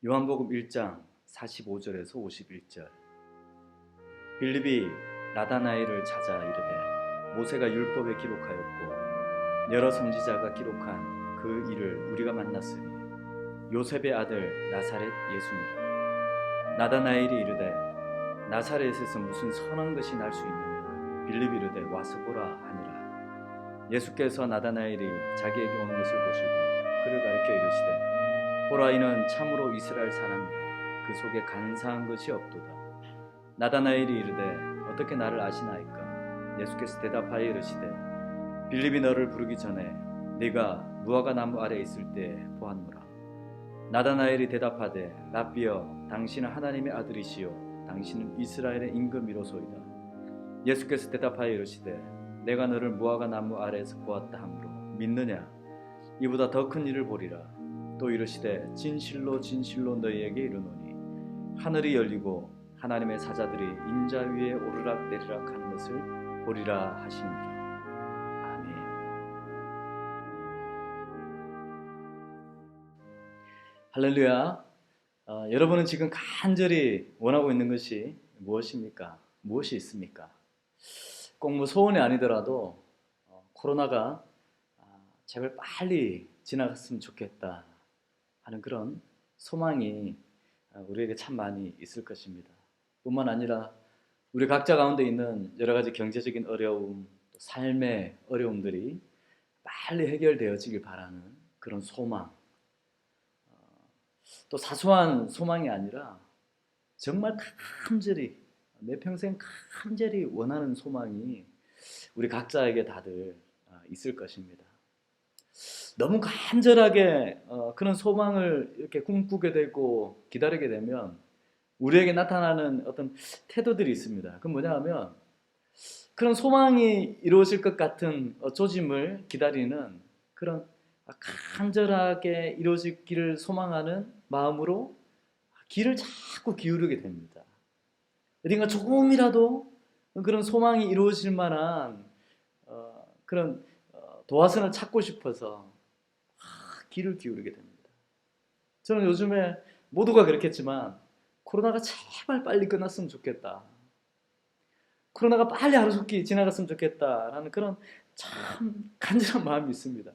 요한복음 1장 45절에서 51절. 빌립이 나다나엘을 찾아 이르되 모세가 율법에 기록하였고 여러 선지자가 기록한 그 일을 우리가 만났으니 요셉의 아들 나사렛 예수니라. 나다나엘이 이르되 나사렛에서 무슨 선한 것이 날 수 있느냐. 빌립이 이르되 와서 보라 하니라. 예수께서 나다나엘이 자기에게 오는 것을 보시고 그를 가리켜 이르시되 보라, 이는 참으로 이스라엘 사람이라. 그 속에 간사한 것이 없도다. 나다나엘이 이르되 어떻게 나를 아시나이까. 예수께서 대답하여 이르시되 빌립이 너를 부르기 전에 네가 무화과 나무 아래 있을 때 보았노라. 나다나엘이 대답하되 라삐여, 당신은 하나님의 아들이시요 당신은 이스라엘의 임금이로소이다. 예수께서 대답하여 이르시되 내가 너를 무화과 나무 아래에서 보았다 하므로 믿느냐. 이보다 더 큰 일을 보리라. 또 이르시되 진실로 진실로 너희에게 이르노니 하늘이 열리고 하나님의 사자들이 인자 위에 오르락내리락 하는 것을 보리라 하시니라. 아멘. 할렐루야. 여러분은 지금 간절히 원하고 있는 것이 무엇입니까? 무엇이 있습니까? 꼭 뭐 소원이 아니더라도 코로나가 제발 빨리 지나갔으면 좋겠다 하는 그런 소망이 우리에게 참 많이 있을 것입니다. 뿐만 아니라 우리 각자 가운데 있는 여러 가지 경제적인 어려움, 삶의 어려움들이 빨리 해결되어지길 바라는 그런 소망, 또 사소한 소망이 아니라 정말 간절히 내 평생 간절히 원하는 소망이 우리 각자에게 다들 있을 것입니다. 너무 간절하게 그런 소망을 이렇게 꿈꾸게 되고 기다리게 되면 우리에게 나타나는 어떤 태도들이 있습니다. 그건 뭐냐 하면 그런 소망이 이루어질 것 같은 조짐을 기다리는 그런 간절하게 이루어지기를 소망하는 마음으로 귀를 자꾸 기울이게 됩니다. 어딘가 조금이라도 그런 소망이 이루어질 만한 그런 도화선을 찾고 싶어서 귀를 기울이게 됩니다. 저는 요즘에 모두가 그렇겠지만 코로나가 제발 빨리 끝났으면 좋겠다. 코로나가 빨리 하루속히 지나갔으면 좋겠다라는 그런 참 간절한 마음이 있습니다.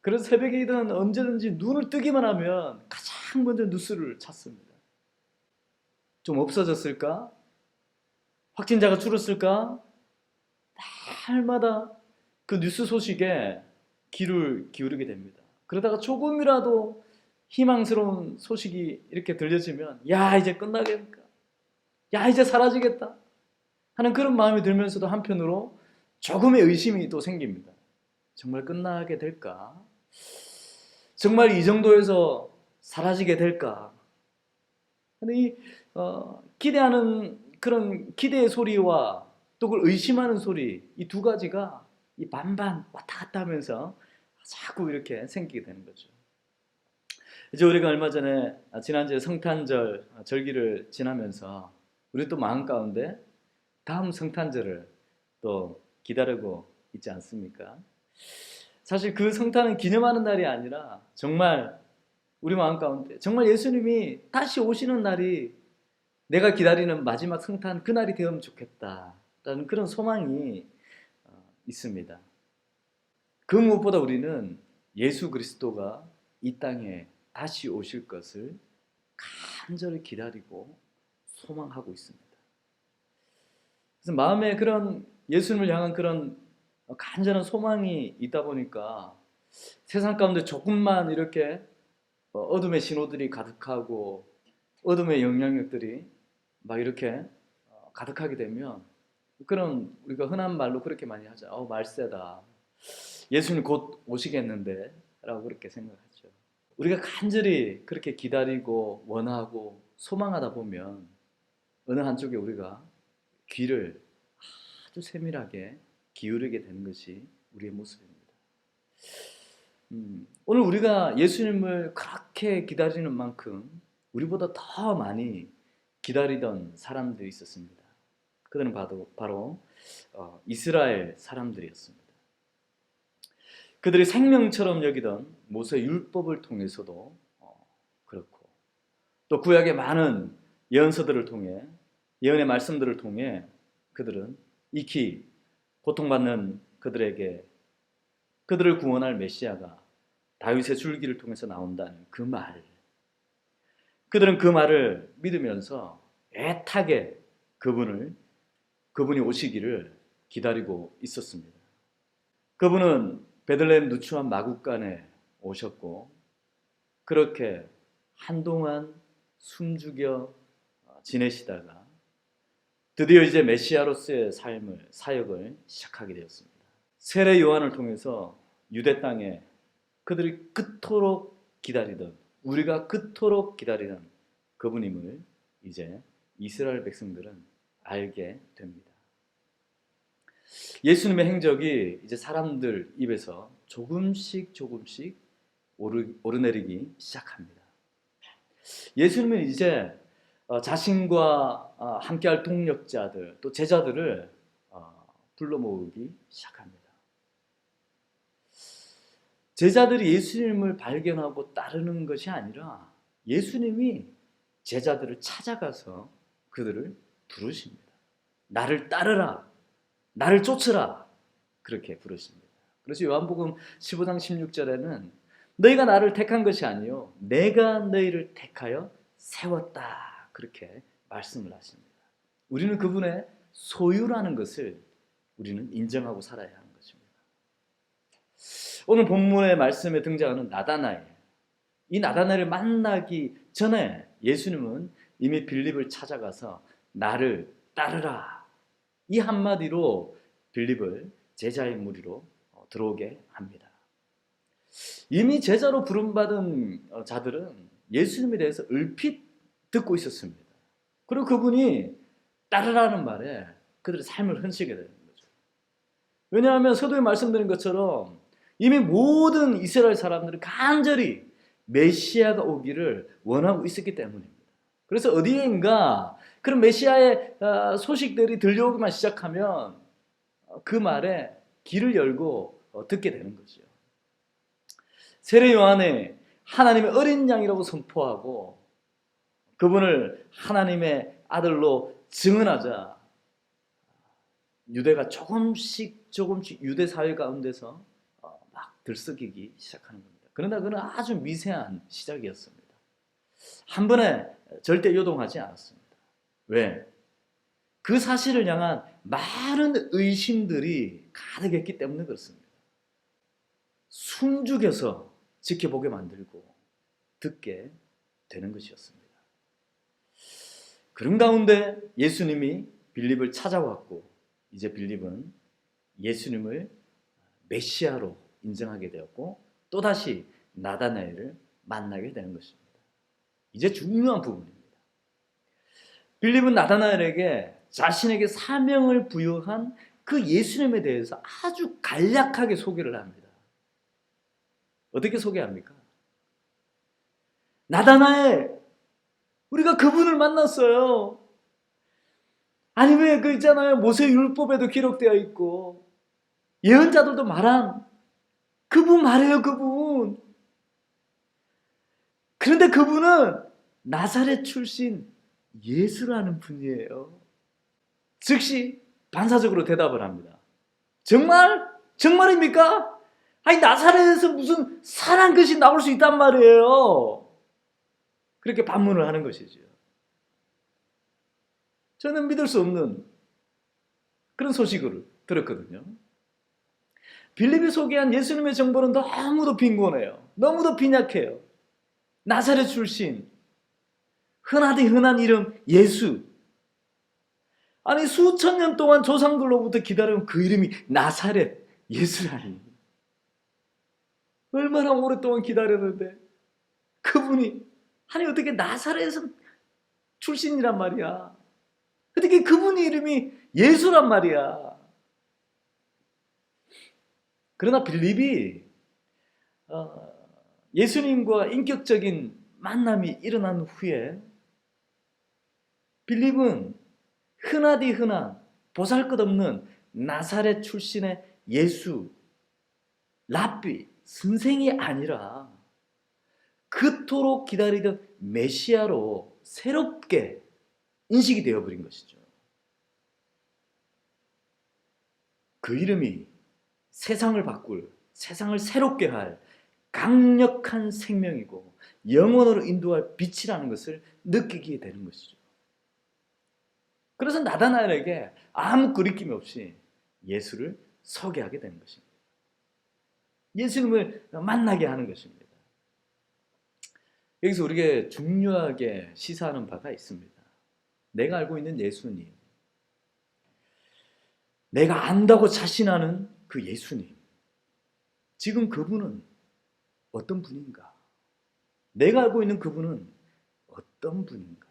그래서 새벽이든 언제든지 눈을 뜨기만 하면 가장 먼저 뉴스를 찾습니다. 좀 없어졌을까? 확진자가 줄었을까? 날마다 그 뉴스 소식에 귀를 기울이게 됩니다. 그러다가 조금이라도 희망스러운 소식이 이렇게 들려지면 야, 이제 끝나겠다. 야, 이제 사라지겠다 하는 그런 마음이 들면서도 한편으로 조금의 의심이 또 생깁니다. 정말 끝나게 될까? 정말 이 정도에서 사라지게 될까? 이 기대하는 그런 기대의 소리와 또 그걸 의심하는 소리, 이 두 가지가 이 반반 왔다 갔다 하면서 자꾸 이렇게 생기게 되는 거죠. 이제 우리가 얼마 전에 지난주에 성탄절 절기를 지나면서 우리 또 마음 가운데 다음 성탄절을 또 기다리고 있지 않습니까? 사실 그 성탄은 기념하는 날이 아니라 정말 우리 마음 가운데 정말 예수님이 다시 오시는 날이 내가 기다리는 마지막 성탄 그 날이 되면 좋겠다라는 그런 소망이 있습니다. 그 무엇보다 우리는 예수 그리스도가 이 땅에 다시 오실 것을 간절히 기다리고 소망하고 있습니다. 그래서 마음에 그런 예수님을 향한 그런 간절한 소망이 있다 보니까 세상 가운데 조금만 이렇게 어둠의 신호들이 가득하고 어둠의 영향력들이 막 이렇게 가득하게 되면 그런 우리가 흔한 말로 그렇게 많이 하죠. 말세다. 예수님 곧 오시겠는데 라고 그렇게 생각하죠. 우리가 간절히 그렇게 기다리고 원하고 소망하다 보면 어느 한쪽에 우리가 귀를 아주 세밀하게 기울이게 되는 것이 우리의 모습입니다. 오늘 우리가 예수님을 그렇게 기다리는 만큼 우리보다 더 많이 기다리던 사람들이 있었습니다. 그들은 바로 이스라엘 사람들이었습니다. 그들이 생명처럼 여기던 모세 율법을 통해서도 그렇고 또 구약의 많은 예언서들을 통해, 예언의 말씀들을 통해 그들은 익히 고통받는 그들에게 그들을 구원할 메시아가 다윗의 줄기를 통해서 나온다는 그 말, 그들은 그 말을 믿으면서 애타게 그분이 오시기를 기다리고 있었습니다. 그분은 베들레헴 누추한 마국간에 오셨고, 그렇게 한동안 숨죽여 지내시다가 드디어 이제 메시아로서의 사역을 시작하게 되었습니다. 세례 요한을 통해서 유대 땅에 그들이 그토록 기다리던, 우리가 그토록 기다리는 그분임을 이제 이스라엘 백성들은 알게 됩니다. 예수님의 행적이 이제 사람들 입에서 조금씩 오르내리기 시작합니다. 예수님은 이제 자신과 함께할 동력자들, 또 제자들을 불러 모으기 시작합니다. 제자들이 예수님을 발견하고 따르는 것이 아니라 예수님이 제자들을 찾아가서 그들을 부르십니다. 나를 따르라, 나를 쫓으라, 그렇게 부르십니다. 그래서 요한복음 15장 16절에는 너희가 나를 택한 것이 아니요 내가 너희를 택하여 세웠다, 그렇게 말씀을 하십니다. 우리는 그분의 소유라는 것을 우리는 인정하고 살아야 하는 것입니다. 오늘 본문의 말씀에 등장하는 나다나엘, 이 나다나엘을 만나기 전에 예수님은 이미 빌립을 찾아가서 나를 따르라, 이 한마디로 빌립을 제자의 무리로 들어오게 합니다. 이미 제자로 부름받은 자들은 예수님에 대해서 얼핏 듣고 있었습니다. 그리고 그분이 따르라는 말에 그들의 삶을 흔들게 되는 거죠. 왜냐하면 서두에 말씀드린 것처럼 이미 모든 이스라엘 사람들이 간절히 메시아가 오기를 원하고 있었기 때문입니다. 그래서 어디엔가 그런 메시아의 소식들이 들려오기만 시작하면 그 말에 귀를 열고 듣게 되는 거죠. 세례 요한의 하나님의 어린 양이라고 선포하고 그분을 하나님의 아들로 증언하자 유대가 조금씩 유대 사회 가운데서 막 들썩이기 시작하는 겁니다. 그러나 그는 아주 미세한 시작이었습니다. 한 번에 절대 요동하지 않았습니다. 왜? 그 사실을 향한 많은 의심들이 가득했기 때문에 그렇습니다. 숨죽여서 지켜보게 만들고 듣게 되는 것이었습니다. 그런 가운데 예수님이 빌립을 찾아왔고 이제 빌립은 예수님을 메시아로 인정하게 되었고 또다시 나다나엘을 만나게 되는 것입니다. 이제 중요한 부분입니다. 빌립은 나다나엘에게 자신에게 사명을 부여한 그 예수님에 대해서 아주 간략하게 소개를 합니다. 어떻게 소개합니까? 나다나엘, 우리가 그분을 만났어요. 아니 왜 그 있잖아요, 모세 율법에도 기록되어 있고 예언자들도 말한 그분 말해요, 그분. 그런데 그분은 나사렛 출신 예수라는 분이에요. 즉시 반사적으로 대답을 합니다. 정말? 정말입니까? 아니 나사렛에서 무슨 선한 것이 나올 수 있단 말이에요. 그렇게 반문을 하는 것이죠. 저는 믿을 수 없는 그런 소식을 들었거든요. 빌립이 소개한 예수님의 정보는 너무도 빈곤해요. 너무도 빈약해요. 나사렛 출신, 흔하디 흔한 이름 예수. 아니 수천 년 동안 조상들로부터 기다려온 그 이름이 나사렛 예수라니. 얼마나 오랫동안 기다렸는데 그분이 아니 어떻게 나사렛에서 출신이란 말이야. 어떻게 그분의 이름이 예수란 말이야. 그러나 빌립이 예수님과 인격적인 만남이 일어난 후에 빌립은 흔하디 흔한 보잘것없는 나사렛 출신의 예수, 랍비, 선생이 아니라 그토록 기다리던 메시아로 새롭게 인식이 되어버린 것이죠. 그 이름이 세상을 바꿀, 세상을 새롭게 할 강력한 생명이고 영원으로 인도할 빛이라는 것을 느끼게 되는 것이죠. 그래서 나다나엘에게 아무 거리낌 없이 예수를 소개하게 되는 것입니다. 예수님을 만나게 하는 것입니다. 여기서 우리가 중요하게 시사하는 바가 있습니다. 내가 알고 있는 예수님, 내가 안다고 자신하는 그 예수님, 지금 그분은 어떤 분인가? 내가 알고 있는 그분은 어떤 분인가?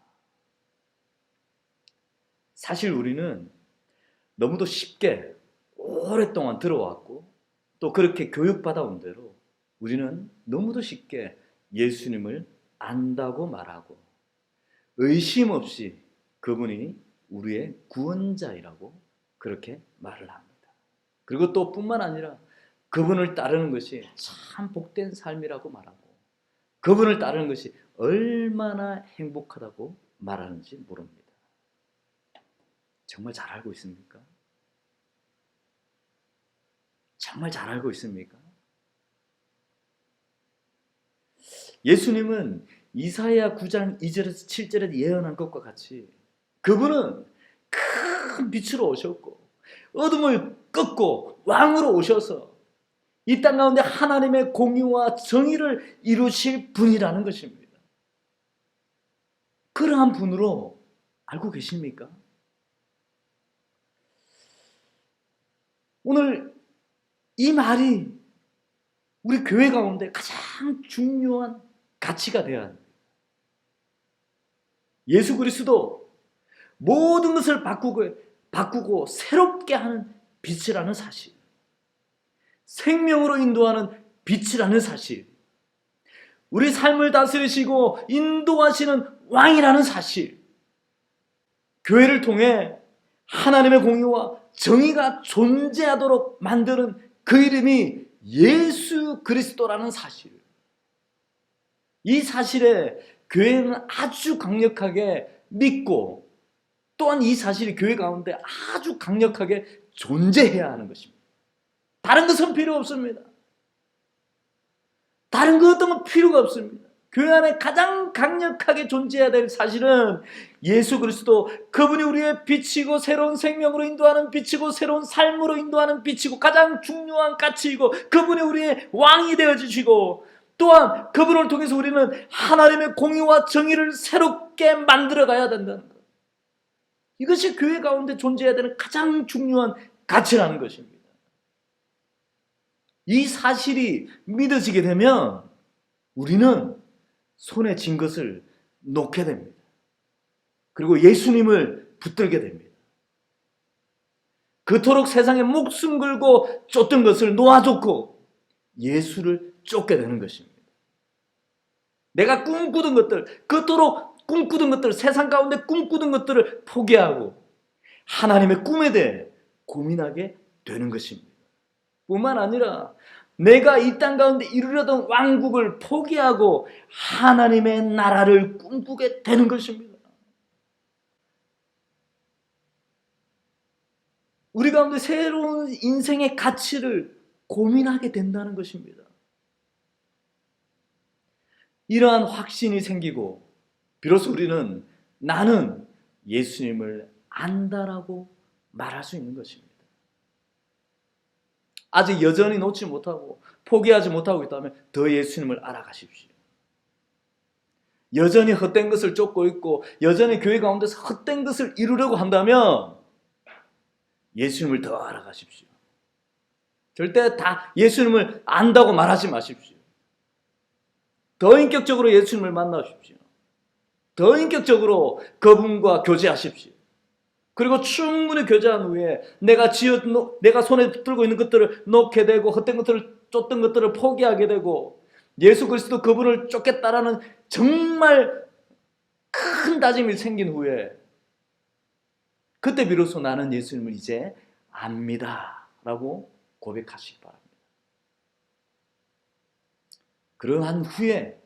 사실 우리는 너무도 쉽게 오랫동안 들어왔고 또 그렇게 교육받아온 대로 우리는 너무도 쉽게 예수님을 안다고 말하고 의심 없이 그분이 우리의 구원자이라고 그렇게 말을 합니다. 그리고 또 뿐만 아니라 그분을 따르는 것이 참 복된 삶이라고 말하고 그분을 따르는 것이 얼마나 행복하다고 말하는지 모릅니다. 정말 잘 알고 있습니까? 정말 잘 알고 있습니까? 예수님은 이사야 9장 2절에서 7절에 예언한 것과 같이 그분은 큰 빛으로 오셨고 어둠을 꺾고 왕으로 오셔서 이 땅 가운데 하나님의 공의와 정의를 이루실 분이라는 것입니다. 그러한 분으로 알고 계십니까? 오늘 이 말이 우리 교회 가운데 가장 중요한 가치가 되어야 합니다. 예수 그리스도 모든 것을 바꾸고 새롭게 하는 빛이라는 사실, 생명으로 인도하는 빛이라는 사실, 우리 삶을 다스리시고 인도하시는 왕이라는 사실, 교회를 통해 하나님의 공의와 정의가 존재하도록 만드는 그 이름이 예수 그리스도라는 사실, 이 사실에 교회는 아주 강력하게 믿고 또한 이 사실이 교회 가운데 아주 강력하게 존재해야 하는 것입니다. 다른 것은 필요 없습니다. 다른 것 어떤 건 필요가 없습니다. 교회 안에 가장 강력하게 존재해야 될 사실은 예수 그리스도, 그분이 우리의 빛이고 새로운 생명으로 인도하는 빛이고 새로운 삶으로 인도하는 빛이고 가장 중요한 가치이고 그분이 우리의 왕이 되어주시고 또한 그분을 통해서 우리는 하나님의 공의와 정의를 새롭게 만들어가야 된다는 것. 이것이 교회 가운데 존재해야 되는 가장 중요한 가치라는 것입니다. 이 사실이 믿어지게 되면 우리는 손에 쥔 것을 놓게 됩니다. 그리고 예수님을 붙들게 됩니다. 그토록 세상에 목숨 걸고 쫓던 것을 놓아줬고 예수를 쫓게 되는 것입니다. 내가 꿈꾸던 것들, 그토록 꿈꾸던 것들, 세상 가운데 꿈꾸던 것들을 포기하고 하나님의 꿈에 대해 고민하게 되는 것입니다. 뿐만 아니라 내가 이 땅 가운데 이루려던 왕국을 포기하고 하나님의 나라를 꿈꾸게 되는 것입니다. 우리 가운데 새로운 인생의 가치를 고민하게 된다는 것입니다. 이러한 확신이 생기고 비로소 우리는 나는 예수님을 안다라고 말할 수 있는 것입니다. 아직 여전히 놓지 못하고 포기하지 못하고 있다면 더 예수님을 알아가십시오. 여전히 헛된 것을 쫓고 있고 여전히 교회 가운데서 헛된 것을 이루려고 한다면 예수님을 더 알아가십시오. 절대 다 예수님을 안다고 말하지 마십시오. 더 인격적으로 예수님을 만나십시오. 더 인격적으로 그분과 교제하십시오. 그리고 충분히 교제한 후에 내가 손에 들고 있는 것들을 놓게 되고 헛된 것들을 쫓던 것들을 포기하게 되고 예수 그리스도 그분을 쫓겠다라는 정말 큰 다짐이 생긴 후에 그때 비로소 나는 예수님을 이제 압니다 라고 고백하시기 바랍니다. 그러한 후에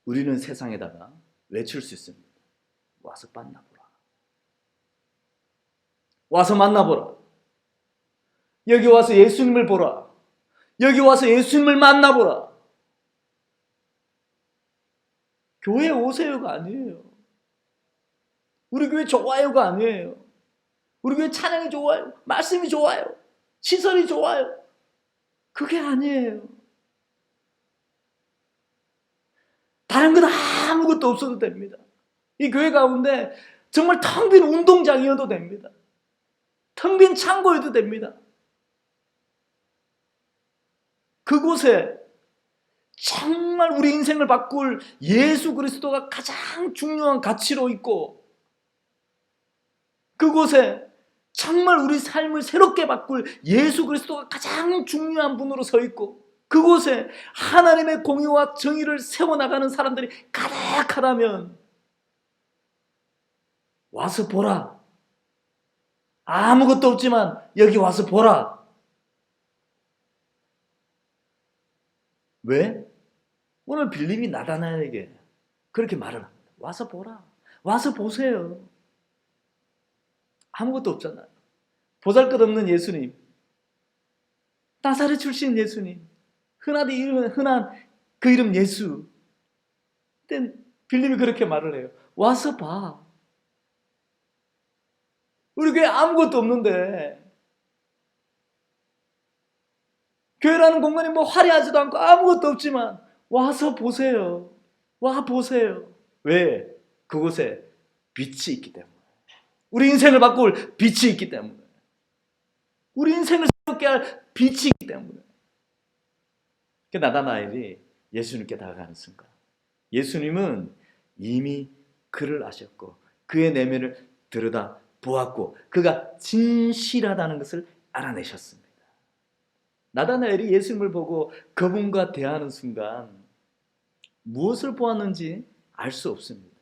우리는 세상에다가 외칠 수 있습니다. 와서 만나보라. 와서 만나보라. 여기 와서 예수님을 보라. 여기 와서 예수님을 만나보라. 교회에 오세요가 아니에요. 우리 교회 좋아요가 아니에요. 우리 교회 찬양이 좋아요. 말씀이 좋아요. 시설이 좋아요. 그게 아니에요. 다른 건 아무것도 없어도 됩니다. 이 교회 가운데 정말 텅 빈 운동장이어도 됩니다. 텅 빈 창고여도 됩니다. 그곳에 정말 우리 인생을 바꿀 예수 그리스도가 가장 중요한 가치로 있고, 그곳에 정말 우리 삶을 새롭게 바꿀 예수 그리스도가 가장 중요한 분으로 서 있고, 그곳에 하나님의 공의와 정의를 세워나가는 사람들이 가득하다면 와서 보라. 아무것도 없지만 여기 와서 보라. 왜? 오늘 빌립이 나다나엘에게 그렇게 말을 합니다. 와서 보라. 와서 보세요. 아무것도 없잖아요. 보잘것없는 예수님, 나사렛 출신 예수님, 흔한 그 이름 예수. 근데 빌립이 그렇게 말을 해요. 와서 봐. 우리 교회 아무것도 없는데, 교회라는 공간이 뭐 화려하지도 않고 아무것도 없지만 와서 보세요. 와 보세요. 왜? 그곳에 빛이 있기 때문에. 우리 인생을 바꿀 빛이 있기 때문에. 우리 인생을 새롭게 할 빛이 있기 때문에. 나다나엘이 예수님께 다가가는 순간, 예수님은 이미 그를 아셨고 그의 내면을 들여다 보았고 그가 진실하다는 것을 알아내셨습니다. 나다나엘이 예수님을 보고 그분과 대하는 순간 무엇을 보았는지 알 수 없습니다.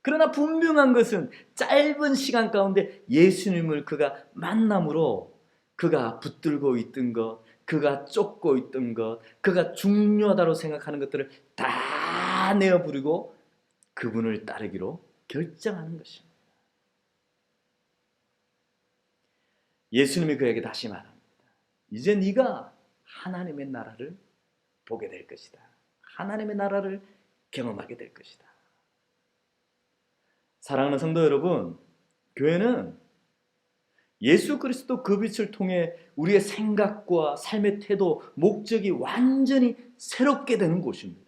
그러나 분명한 것은 짧은 시간 가운데 예수님을 그가 만남으로 그가 붙들고 있던 것, 그가 쫓고 있던 것, 그가 중요하다고 생각하는 것들을 다 내어버리고 그분을 따르기로 결정하는 것입니다. 예수님이 그에게 다시 말합니다. 이제 네가 하나님의 나라를 보게 될 것이다. 하나님의 나라를 경험하게 될 것이다. 사랑하는 성도 여러분, 교회는 예수 그리스도 그 빛을 통해 우리의 생각과 삶의 태도, 목적이 완전히 새롭게 되는 곳입니다.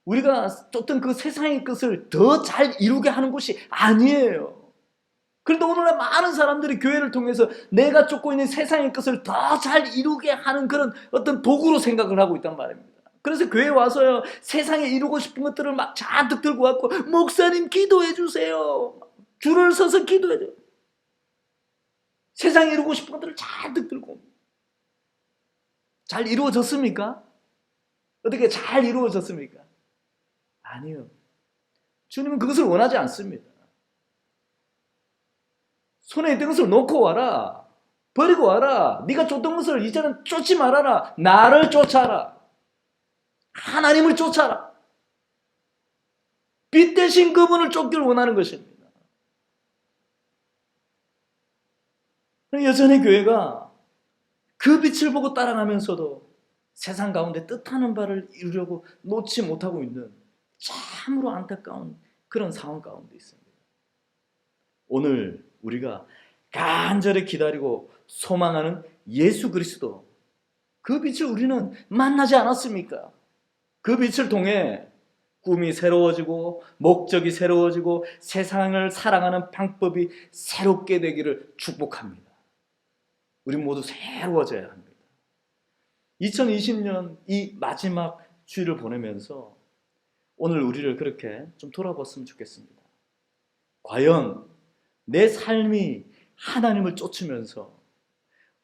우리가 쫓던 그 세상의 것을 더 잘 이루게 하는 곳이 아니에요. 그런데 오늘날 많은 사람들이 교회를 통해서 내가 쫓고 있는 세상의 것을 더 잘 이루게 하는 그런 어떤 도구로 생각을 하고 있단 말입니다. 그래서 교회에 와서요, 세상에 이루고 싶은 것들을 막 잔뜩 들고 왔고, 목사님 기도해 주세요. 줄을 서서 기도해 줘요. 세상에 이루고 싶은 것들을 잔뜩 들고. 잘 이루어졌습니까? 어떻게 잘 이루어졌습니까? 아니요. 주님은 그것을 원하지 않습니다. 손에 있던 것을 놓고 와라. 버리고 와라. 네가 쫓던 것을 이제는 쫓지 말아라. 나를 쫓아라. 하나님을 쫓아라. 빛 대신 그분을 쫓기를 원하는 것입니다. 여전히 교회가 그 빛을 보고 따라가면서도 세상 가운데 뜻하는 바를 이루려고 놓지 못하고 있는 참으로 안타까운 그런 상황 가운데 있습니다. 오늘 우리가 간절히 기다리고 소망하는 예수 그리스도, 그 빛을 우리는 만나지 않았습니까? 그 빛을 통해 꿈이 새로워지고 목적이 새로워지고 세상을 살아가는 방법이 새롭게 되기를 축복합니다. 우리 모두 새로워져야 합니다. 2020년 이 마지막 주일을 보내면서 오늘 우리를 그렇게 좀 돌아봤으면 좋겠습니다. 과연 내 삶이 하나님을 쫓으면서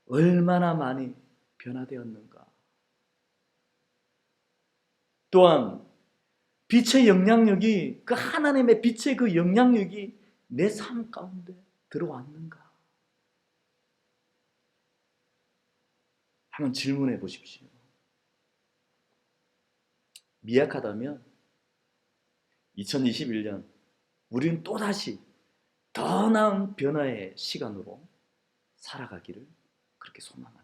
얼마나 많이 변화되었는가? 또한 빛의 영향력이, 그 하나님의 빛의 그 영향력이 내 삶 가운데 들어왔는가? 한번 질문해 보십시오. 미약하다면 2021년 우리는 또다시 더 나은 변화의 시간으로 살아가기를 그렇게 소망합니다.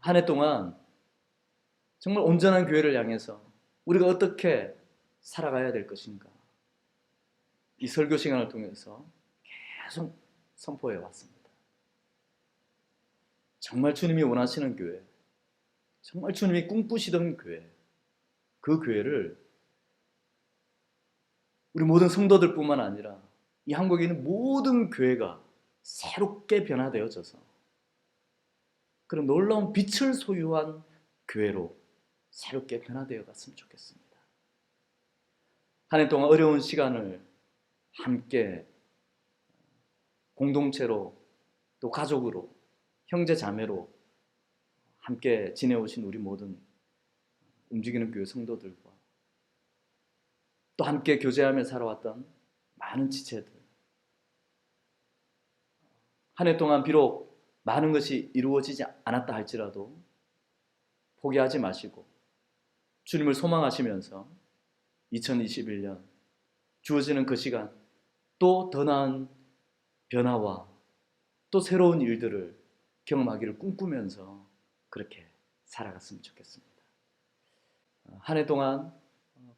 한 해 동안 정말 온전한 교회를 향해서 우리가 어떻게 살아가야 될 것인가, 이 설교 시간을 통해서 계속 선포해 왔습니다. 정말 주님이 원하시는 교회, 정말 주님이 꿈꾸시던 교회, 그 교회를 우리 모든 성도들뿐만 아니라 이 한국에 있는 모든 교회가 새롭게 변화되어져서 그런 놀라운 빛을 소유한 교회로 새롭게 변화되어 갔으면 좋겠습니다. 한 해 동안 어려운 시간을 함께 공동체로 또 가족으로 형제 자매로 함께 지내오신 우리 모든 움직이는 교회 성도들과 또 함께 교제하며 살아왔던 많은 지체들, 한 해 동안 비록 많은 것이 이루어지지 않았다 할지라도 포기하지 마시고 주님을 소망하시면서 2021년 주어지는 그 시간 또 더 나은 변화와 또 새로운 일들을 경험하기를 꿈꾸면서 그렇게 살아갔으면 좋겠습니다. 한 해 동안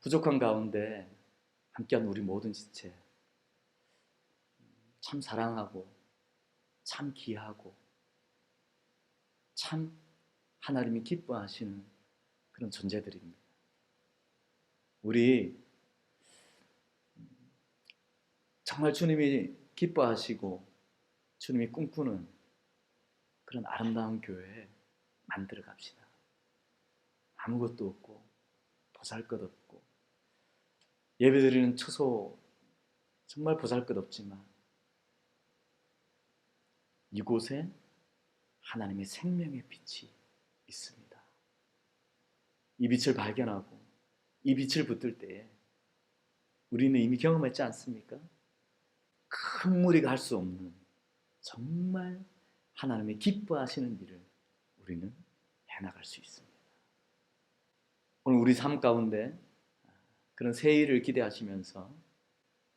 부족한 가운데 함께한 우리 모든 지체 참 사랑하고 참 귀하고 참 하나님이 기뻐하시는 그런 존재들입니다. 우리 정말 주님이 기뻐하시고 주님이 꿈꾸는 그런 아름다운 교회 만들어 갑시다. 아무것도 없고 보잘것없고 예배드리는 처소 정말 보잘것없지만 이곳에 하나님의 생명의 빛이 있습니다. 이 빛을 발견하고 이 빛을 붙들 때에 우리는 이미 경험했지 않습니까? 큰 무리가 할 수 없는 정말 하나님의 기뻐하시는 일을 우리는 해나갈 수 있습니다. 오늘 우리 삶 가운데 그런 새 일을 기대하시면서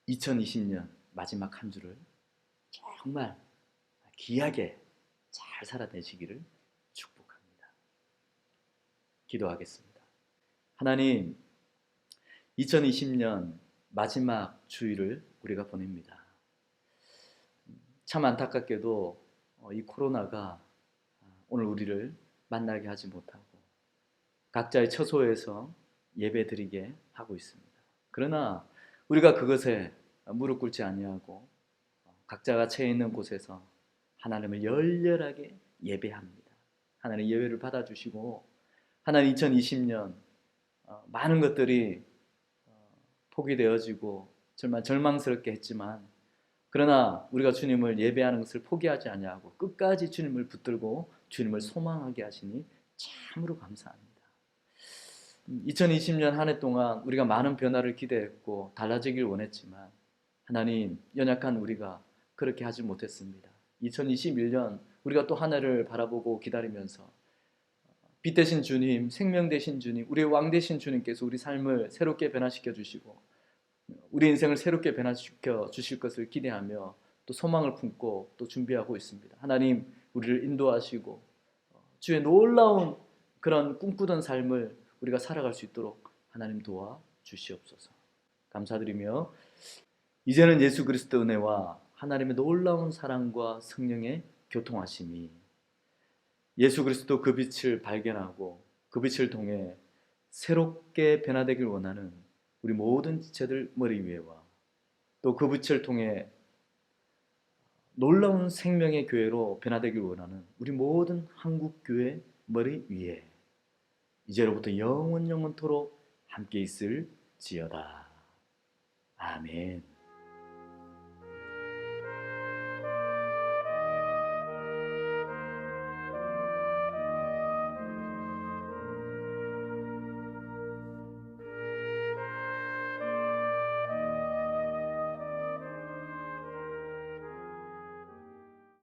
2020년 마지막 한 주를 정말 귀하게 잘 살아내시기를 축복합니다. 기도하겠습니다. 하나님, 2020년 마지막 주일을 우리가 보냅니다. 참 안타깝게도 이 코로나가 오늘 우리를 만나게 하지 못하고 각자의 처소에서 예배드리게 하고 있습니다. 그러나 우리가 그것에 무릎 꿇지 아니하고 각자가 처해 있는 곳에서 하나님을 열렬하게 예배합니다. 하나님 예배를 받아주시고 하나님 2020년 많은 것들이 포기되어지고 정말 절망스럽게 했지만 그러나 우리가 주님을 예배하는 것을 포기하지 아니하고 끝까지 주님을 붙들고 주님을 소망하게 하시니 참으로 감사합니다. 2020년 한 해 동안 우리가 많은 변화를 기대했고 달라지길 원했지만 하나님 연약한 우리가 그렇게 하지 못했습니다. 2021년 우리가 또 한 해를 바라보고 기다리면서 빛 되신 주님, 생명 되신 주님, 우리의 왕 되신 주님께서 우리 삶을 새롭게 변화시켜 주시고 우리 인생을 새롭게 변화시켜 주실 것을 기대하며 또 소망을 품고 또 준비하고 있습니다. 하나님 우리를 인도하시고 주의 놀라운 그런 꿈꾸던 삶을 우리가 살아갈 수 있도록 하나님 도와 주시옵소서. 감사드리며 이제는 예수 그리스도 은혜와 하나님의 놀라운 사랑과 성령의 교통하심이 예수 그리스도 그 빛을 발견하고 그 빛을 통해 새롭게 변화되길 원하는 우리 모든 지체들 머리 위에와 또 그 빛을 통해 놀라운 생명의 교회로 변화되길 원하는 우리 모든 한국교회 머리 위에 이제로부터 영원토록 함께 있을지어다. 아멘.